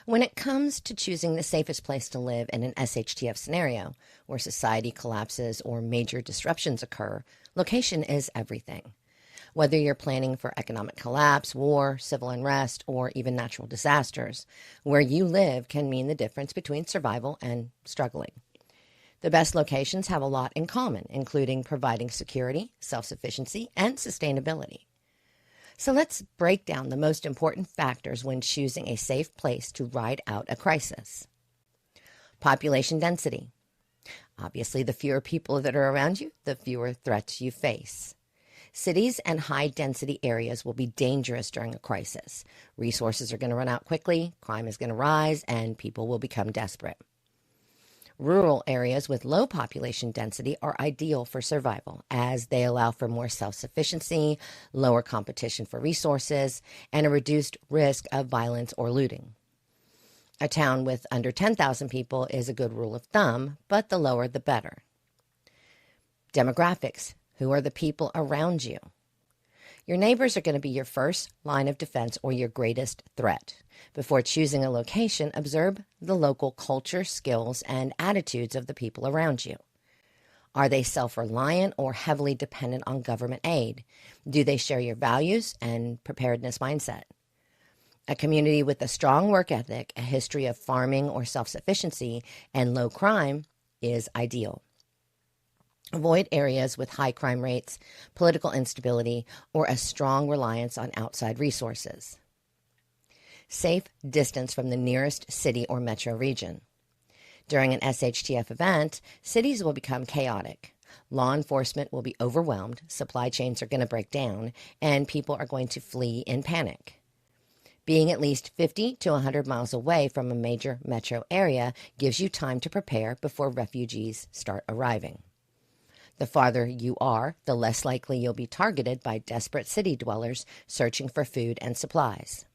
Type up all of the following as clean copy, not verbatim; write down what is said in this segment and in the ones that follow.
When it comes to choosing the safest place to live in an SHTF scenario, where society collapses or major disruptions occur, location is everything. Whether you're planning for economic collapse, war, civil unrest, or even natural disasters, where you live can mean the difference between survival and struggling. The best locations have a lot in common, including providing security, self-sufficiency, and sustainability. So let's break down the most important factors when choosing a safe place to ride out a crisis. Population density. Obviously, the fewer people that are around you, the fewer threats you face. Cities and high-density areas will be dangerous during a crisis. Resources are going to run out quickly, crime is going to rise, and people will become desperate. Rural areas with low population density are ideal for survival, as they allow for more self-sufficiency, lower competition for resources, and a reduced risk of violence or looting. A town with under 10,000 people is a good rule of thumb, but the lower the better. Demographics. Who are the people around you? Your neighbors are going to be your first line of defense or your greatest threat. Before choosing a location, observe the local culture, skills, and attitudes of the people around you. Are they self-reliant or heavily dependent on government aid? Do they share your values and preparedness mindset? A community with a strong work ethic, a history of farming or self-sufficiency, and low crime is ideal. Avoid areas with high crime rates, political instability, or a strong reliance on outside resources. Safe distance from the nearest city or metro region. During an SHTF event, cities will become chaotic. Law enforcement will be overwhelmed, supply chains are going to break down, and people are going to flee in panic. Being at least 50 to 100 miles away from a major metro area gives you time to prepare before refugees start arriving. The farther you are, the less likely you'll be targeted by desperate city dwellers searching for food and supplies.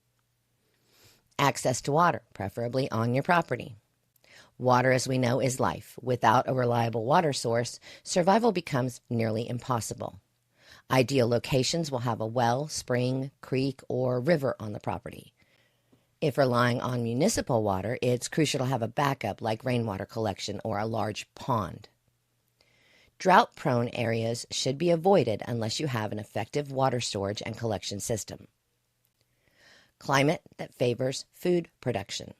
Access to water, preferably on your property. Water, as we know, is life. Without a reliable water source, survival becomes nearly impossible. Ideal locations will have a well, spring, creek, or river on the property. If relying on municipal water, it's crucial to have a backup like rainwater collection or a large pond. Drought-prone areas should be avoided unless you have an effective water storage and collection system. Climate that favors food production.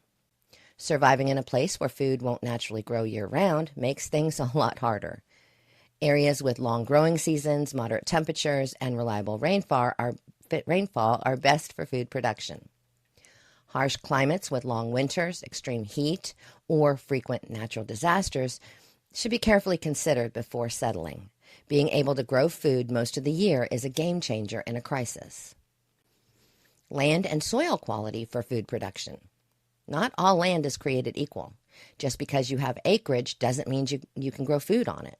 Surviving in a place where food won't naturally grow year-round makes things a lot harder. Areas with long growing seasons, moderate temperatures, and reliable rainfall are best for food production. Harsh climates with long winters, extreme heat, or frequent natural disasters should be carefully considered before settling. Being able to grow food most of the year is a game changer in a crisis. Land and soil quality for food production. Not all land is created equal. Just because you have acreage doesn't mean you can grow food on it.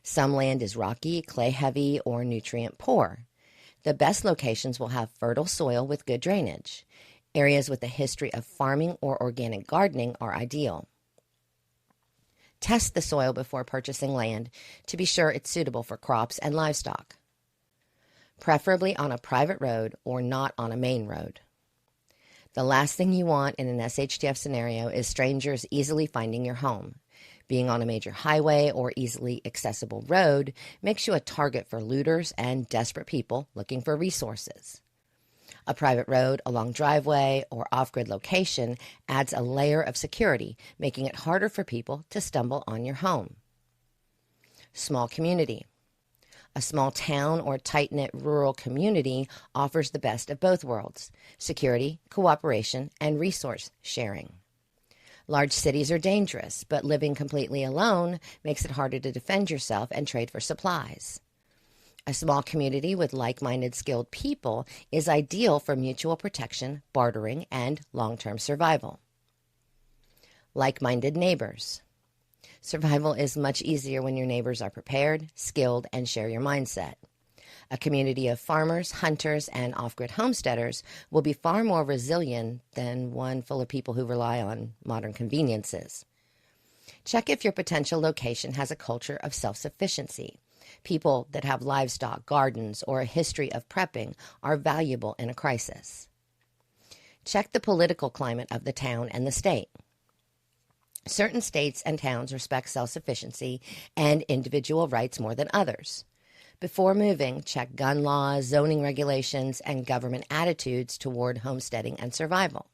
Some land is rocky, clay-heavy, or nutrient-poor. The best locations will have fertile soil with good drainage. Areas with a history of farming or organic gardening are ideal. Test the soil before purchasing land to be sure it's suitable for crops and livestock. Preferably on a private road or not on a main road. The last thing you want in an SHTF scenario is strangers easily finding your home. Being on a major highway or easily accessible road makes you a target for looters and desperate people looking for resources. A private road, a long driveway, or off-grid location adds a layer of security, making it harder for people to stumble on your home. Small community. A small town or tight-knit rural community offers the best of both worlds: security, cooperation, and resource sharing. Large cities are dangerous, but living completely alone makes it harder to defend yourself and trade for supplies. A small community with like-minded, skilled people is ideal for mutual protection, bartering, and long-term survival. Like-minded neighbors. Survival is much easier when your neighbors are prepared, skilled, and share your mindset. A community of farmers, hunters, and off-grid homesteaders will be far more resilient than one full of people who rely on modern conveniences. Check if your potential location has a culture of self-sufficiency. People that have livestock, gardens, or a history of prepping are valuable in a crisis. Check the political climate of the town and the state. Certain states and towns respect self-sufficiency and individual rights more than others. Before moving, check gun laws, zoning regulations, and government attitudes toward homesteading and survival.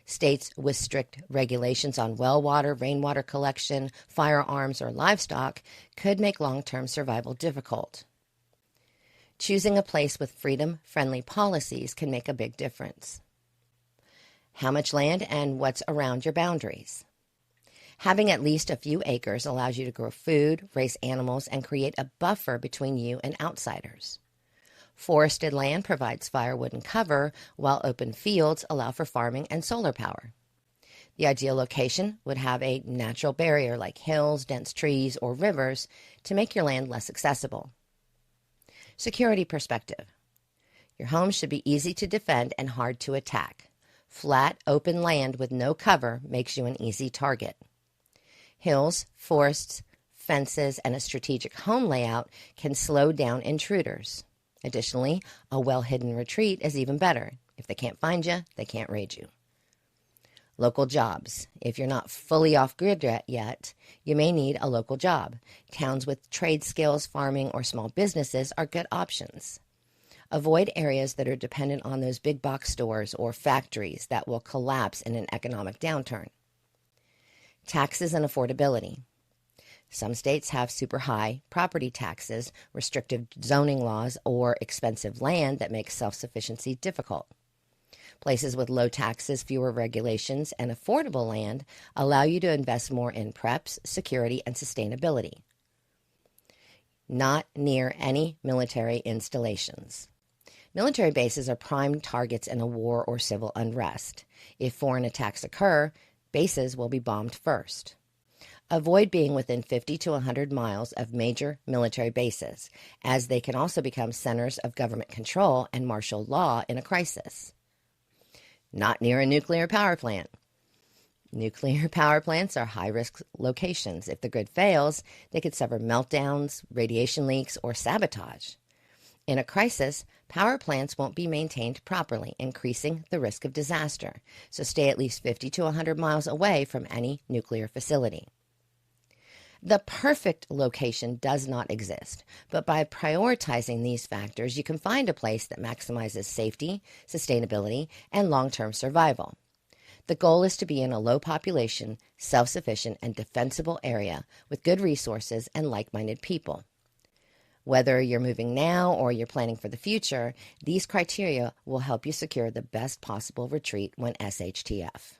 States with strict regulations on well water, rainwater collection, firearms, or livestock could make long-term survival difficult. Choosing a place with freedom-friendly policies can make a big difference. How much land and what's around your boundaries? Having at least a few acres allows you to grow food, raise animals, and create a buffer between you and outsiders. Forested land provides firewood and cover, while open fields allow for farming and solar power. The ideal location would have a natural barrier like hills, dense trees, or rivers to make your land less accessible. Security perspective. Your home should be easy to defend and hard to attack. Flat, open land with no cover makes you an easy target. Hills, forests, fences, and a strategic home layout can slow down intruders. Additionally, a well-hidden retreat is even better. If they can't find you, they can't raid you. Local jobs. If you're not fully off-grid yet, you may need a local job. Towns with trade skills, farming, or small businesses are good options. Avoid areas that are dependent on those big box stores or factories that will collapse in an economic downturn. Taxes and affordability. Some states have super high property taxes, restrictive zoning laws, or expensive land that makes self-sufficiency difficult. Places with low taxes, fewer regulations, and affordable land allow you to invest more in preps, security, and sustainability. Not near any military installations. Military bases are prime targets in a war or civil unrest. If foreign attacks occur, bases will be bombed first. Avoid being within 50 to 100 miles of major military bases, as they can also become centers of government control and martial law in a crisis. Not near a nuclear power plant. Nuclear power plants are high-risk locations. If the grid fails, they could suffer meltdowns, radiation leaks, or sabotage. In a crisis, power plants won't be maintained properly, increasing the risk of disaster, so stay at least 50 to 100 miles away from any nuclear facility. The perfect location does not exist, but by prioritizing these factors, you can find a place that maximizes safety, sustainability, and long-term survival. The goal is to be in a low-population, self-sufficient, and defensible area with good resources and like-minded people. Whether you're moving now or you're planning for the future, these criteria will help you secure the best possible retreat when SHTF.